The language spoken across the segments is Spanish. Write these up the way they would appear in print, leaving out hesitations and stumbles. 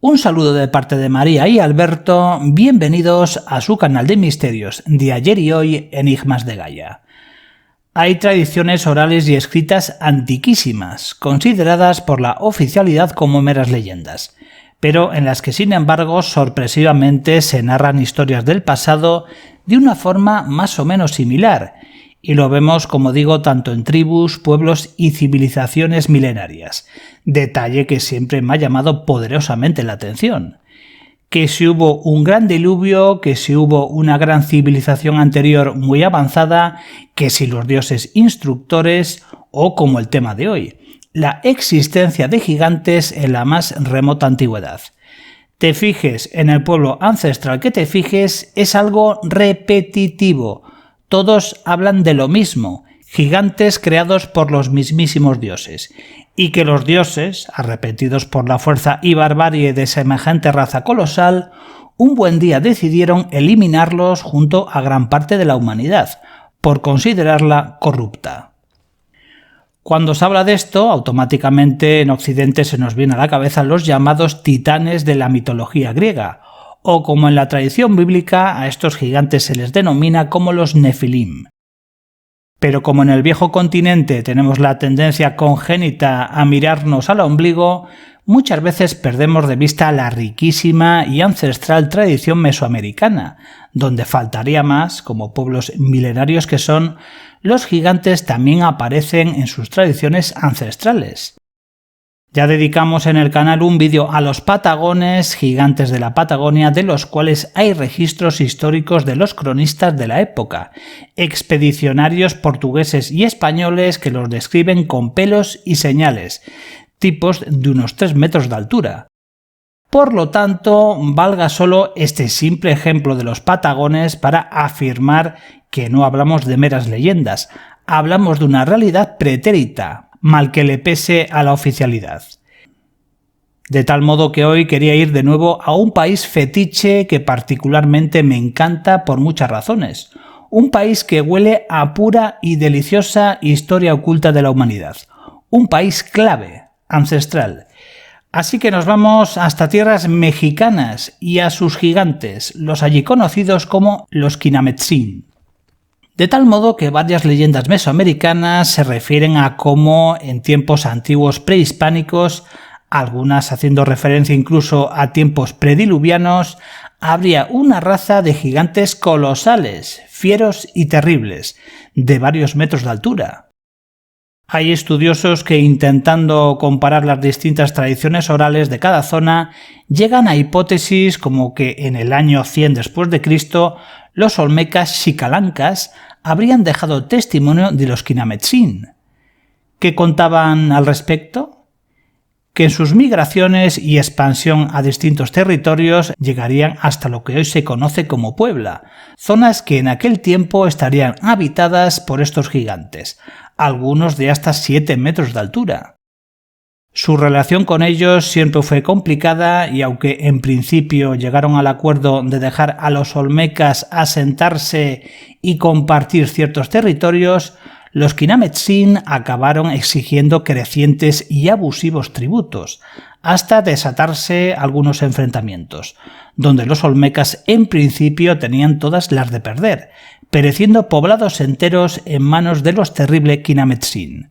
Un saludo de parte de María y Alberto, bienvenidos a su canal de misterios de ayer y hoy, Enigmas de Gaia. Hay tradiciones orales y escritas antiquísimas, consideradas por la oficialidad como meras leyendas, pero en las que sin embargo sorpresivamente se narran historias del pasado de una forma más o menos similar, y lo vemos, como digo, tanto en tribus, pueblos y civilizaciones milenarias, detalle que siempre me ha llamado poderosamente la atención. Que si hubo un gran diluvio, que si hubo una gran civilización anterior muy avanzada, que si los dioses instructores, o como el tema de hoy, la existencia de gigantes en la más remota antigüedad. Te fijes en el pueblo ancestral que te fijes, es algo repetitivo. Todos hablan de lo mismo, gigantes creados por los mismísimos dioses, y que los dioses, arrepentidos por la fuerza y barbarie de semejante raza colosal, un buen día decidieron eliminarlos junto a gran parte de la humanidad, por considerarla corrupta. Cuando se habla de esto, automáticamente en Occidente se nos viene a la cabeza los llamados titanes de la mitología griega, o como en la tradición bíblica a estos gigantes se les denomina como los Nefilim. Pero como en el viejo continente tenemos la tendencia congénita a mirarnos al ombligo, muchas veces perdemos de vista la riquísima y ancestral tradición mesoamericana, donde faltaría más, como pueblos milenarios que son, los gigantes también aparecen en sus tradiciones ancestrales. Ya dedicamos en el canal un vídeo a los patagones, gigantes de la Patagonia, de los cuales hay registros históricos de los cronistas de la época, expedicionarios portugueses y españoles que los describen con pelos y señales, tipos de unos 3 metros de altura. Por lo tanto, valga solo este simple ejemplo de los patagones para afirmar que no hablamos de meras leyendas, hablamos de una realidad pretérita, mal que le pese a la oficialidad. De tal modo que hoy quería ir de nuevo a un país fetiche que particularmente me encanta por muchas razones. Un país que huele a pura y deliciosa historia oculta de la humanidad. Un país clave, ancestral. Así que nos vamos hasta tierras mexicanas y a sus gigantes, los allí conocidos como los Kinametsin. De tal modo que varias leyendas mesoamericanas se refieren a cómo en tiempos antiguos prehispánicos, algunas haciendo referencia incluso a tiempos prediluvianos, habría una raza de gigantes colosales, fieros y terribles, de varios metros de altura. Hay estudiosos que, intentando comparar las distintas tradiciones orales de cada zona, llegan a hipótesis como que en el año 100 después de Cristo los olmecas xicalancas habrían dejado testimonio de los Kinametsin. ¿Qué contaban al respecto? Que en sus migraciones y expansión a distintos territorios llegarían hasta lo que hoy se conoce como Puebla, zonas que en aquel tiempo estarían habitadas por estos gigantes, algunos de hasta 7 metros de altura. Su relación con ellos siempre fue complicada y aunque en principio llegaron al acuerdo de dejar a los olmecas asentarse y compartir ciertos territorios, los Kinametsin acabaron exigiendo crecientes y abusivos tributos, hasta desatarse algunos enfrentamientos, donde los olmecas en principio tenían todas las de perder, pereciendo poblados enteros en manos de los terribles Kinametsin.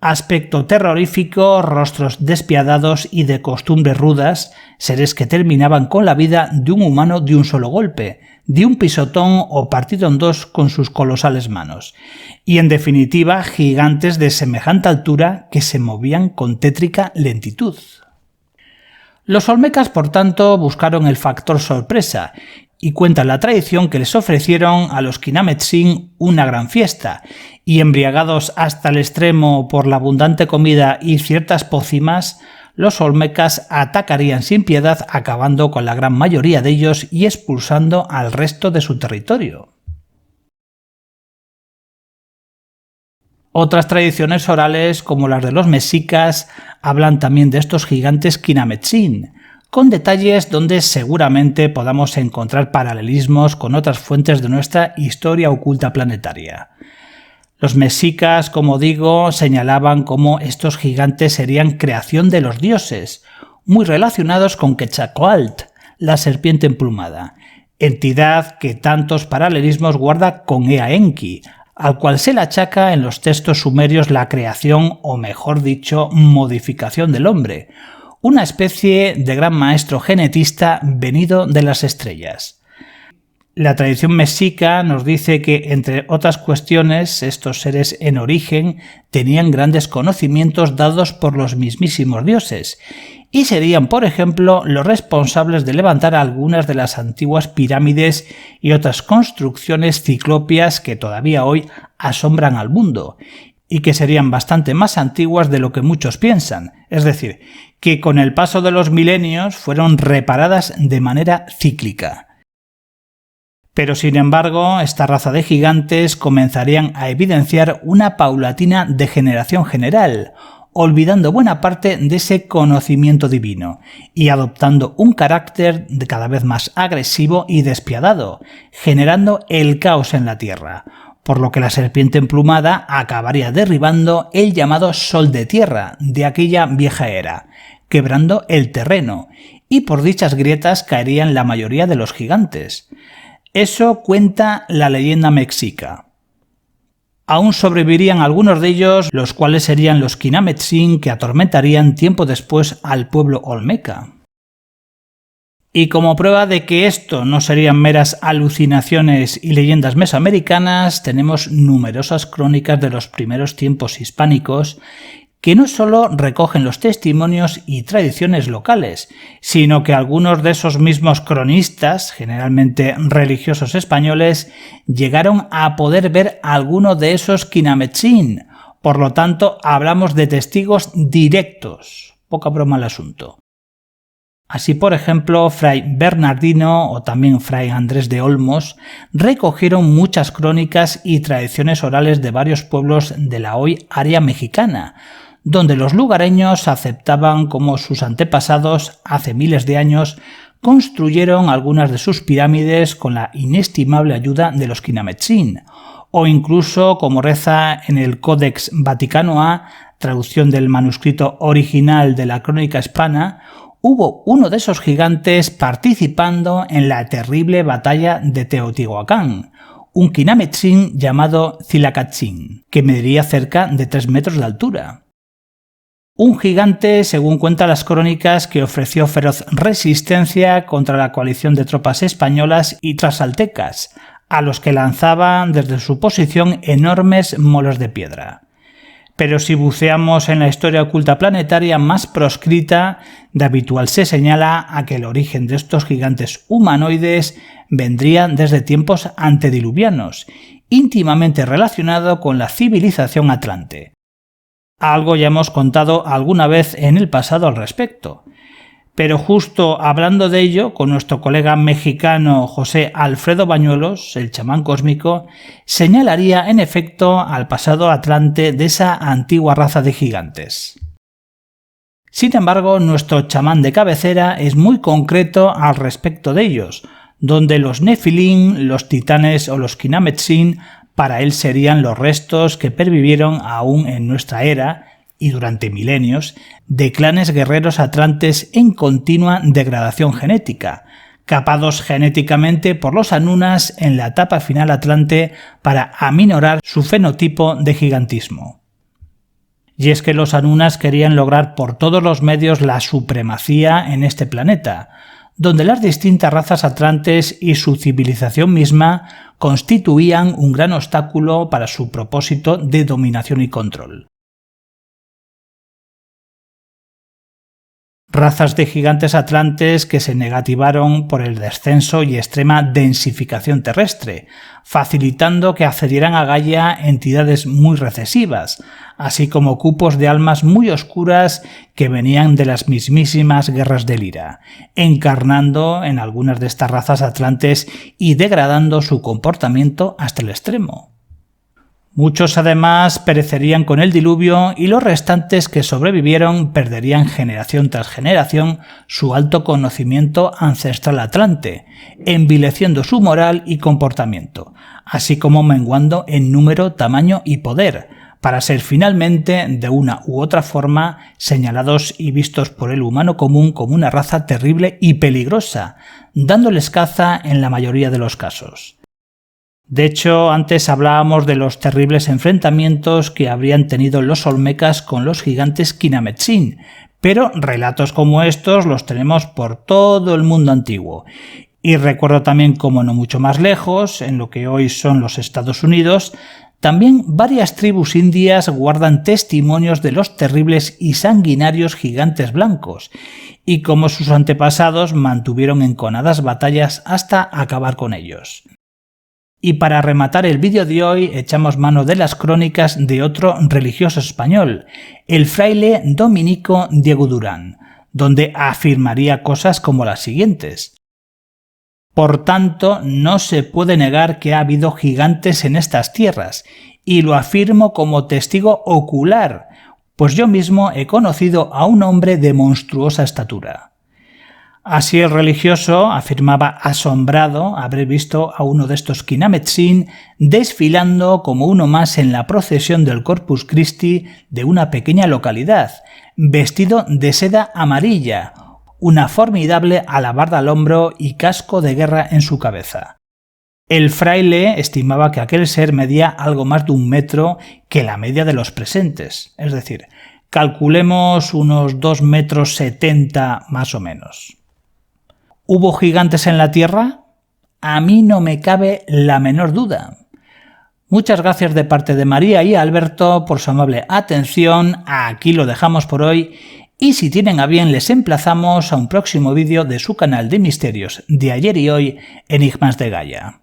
Aspecto terrorífico, rostros despiadados y de costumbres rudas, seres que terminaban con la vida de un humano de un solo golpe, de un pisotón o partido en dos con sus colosales manos, y en definitiva gigantes de semejante altura que se movían con tétrica lentitud. Los olmecas, por tanto, buscaron el factor sorpresa, y cuenta la tradición que les ofrecieron a los Kinametsin una gran fiesta, y embriagados hasta el extremo por la abundante comida y ciertas pócimas, los olmecas atacarían sin piedad, acabando con la gran mayoría de ellos y expulsando al resto de su territorio. Otras tradiciones orales, como las de los mexicas, hablan también de estos gigantes Kinametsin, con detalles donde seguramente podamos encontrar paralelismos con otras fuentes de nuestra historia oculta planetaria. Los mexicas, como digo, señalaban cómo estos gigantes serían creación de los dioses, muy relacionados con Quetzalcóatl, la serpiente emplumada, entidad que tantos paralelismos guarda con Ea Enki, al cual se le achaca en los textos sumerios la creación, o mejor dicho, modificación del hombre, una especie de gran maestro genetista venido de las estrellas. La tradición mexica nos dice que, entre otras cuestiones, estos seres en origen tenían grandes conocimientos dados por los mismísimos dioses, y serían, por ejemplo, los responsables de levantar algunas de las antiguas pirámides y otras construcciones ciclópeas que todavía hoy asombran al mundo, y que serían bastante más antiguas de lo que muchos piensan, es decir, que con el paso de los milenios fueron reparadas de manera cíclica. Pero sin embargo, esta raza de gigantes comenzarían a evidenciar una paulatina degeneración general, olvidando buena parte de ese conocimiento divino y adoptando un carácter cada vez más agresivo y despiadado, generando el caos en la Tierra, por lo que la serpiente emplumada acabaría derribando el llamado Sol de Tierra de aquella vieja era, quebrando el terreno, y por dichas grietas caerían la mayoría de los gigantes. Eso cuenta la leyenda mexica. Aún sobrevivirían algunos de ellos, los cuales serían los Kinametsin, que atormentarían tiempo después al pueblo olmeca. Y como prueba de que esto no serían meras alucinaciones y leyendas mesoamericanas, tenemos numerosas crónicas de los primeros tiempos hispánicos que no solo recogen los testimonios y tradiciones locales, sino que algunos de esos mismos cronistas, generalmente religiosos españoles, llegaron a poder ver a alguno de esos Kinametsin. Por lo tanto, hablamos de testigos directos. Poca broma al asunto. Así, por ejemplo, Fray Bernardino o también Fray Andrés de Olmos recogieron muchas crónicas y tradiciones orales de varios pueblos de la hoy área mexicana, donde los lugareños aceptaban cómo sus antepasados, hace miles de años, construyeron algunas de sus pirámides con la inestimable ayuda de los Kinametsin, o incluso, como reza en el Codex Vaticano A, traducción del manuscrito original de la Crónica Hispana, hubo uno de esos gigantes participando en la terrible batalla de Teotihuacán, un Kinametsin llamado Tzilacatzin, que mediría cerca de 3 metros de altura. Un gigante, según cuentan las crónicas, que ofreció feroz resistencia contra la coalición de tropas españolas y tlaxcaltecas, a los que lanzaban desde su posición enormes molos de piedra. Pero si buceamos en la historia oculta planetaria más proscrita, de habitual se señala a que el origen de estos gigantes humanoides vendría desde tiempos antediluvianos, íntimamente relacionado con la civilización atlante. Algo ya hemos contado alguna vez en el pasado al respecto. Pero justo hablando de ello, con nuestro colega mexicano José Alfredo Bañuelos, el chamán cósmico, señalaría en efecto al pasado atlante de esa antigua raza de gigantes. Sin embargo, nuestro chamán de cabecera es muy concreto al respecto de ellos, donde los Nefilim, los titanes o los Kinametsin para él serían los restos que pervivieron aún en nuestra era y durante milenios de clanes guerreros atlantes en continua degradación genética, capados genéticamente por los Anunas en la etapa final atlante para aminorar su fenotipo de gigantismo. Y es que los Anunas querían lograr por todos los medios la supremacía en este planeta, donde las distintas razas atlantes y su civilización misma constituían un gran obstáculo para su propósito de dominación y control. Razas de gigantes atlantes que se negativaron por el descenso y extrema densificación terrestre, facilitando que accedieran a Gaia entidades muy recesivas, así como cupos de almas muy oscuras que venían de las mismísimas guerras de Lira, encarnando en algunas de estas razas atlantes y degradando su comportamiento hasta el extremo. Muchos además perecerían con el diluvio y los restantes que sobrevivieron perderían generación tras generación su alto conocimiento ancestral atlante, envileciendo su moral y comportamiento, así como menguando en número, tamaño y poder, para ser finalmente, de una u otra forma, señalados y vistos por el humano común como una raza terrible y peligrosa, dándoles caza en la mayoría de los casos. De hecho, antes hablábamos de los terribles enfrentamientos que habrían tenido los olmecas con los gigantes Kinametsin, pero relatos como estos los tenemos por todo el mundo antiguo. Y recuerdo también, como no mucho más lejos, en lo que hoy son los Estados Unidos, también varias tribus indias guardan testimonios de los terribles y sanguinarios gigantes blancos, y cómo sus antepasados mantuvieron enconadas batallas hasta acabar con ellos. Y para rematar el vídeo de hoy echamos mano de las crónicas de otro religioso español, el fraile dominico Diego Durán, donde afirmaría cosas como las siguientes. Por tanto, no se puede negar que ha habido gigantes en estas tierras, y lo afirmo como testigo ocular, pues yo mismo he conocido a un hombre de monstruosa estatura. Así el religioso afirmaba asombrado haber visto a uno de estos Kinametsin desfilando como uno más en la procesión del Corpus Christi de una pequeña localidad, vestido de seda amarilla, una formidable alabarda al hombro y casco de guerra en su cabeza. El fraile estimaba que aquel ser medía algo más de 1 metro que la media de los presentes, es decir, calculemos unos 2,70 metros más o menos. ¿Hubo gigantes en la Tierra? A mí no me cabe la menor duda. Muchas gracias de parte de María y Alberto por su amable atención. Aquí lo dejamos por hoy. Y si tienen a bien, les emplazamos a un próximo vídeo de su canal de misterios de ayer y hoy, Enigmas de Gaia.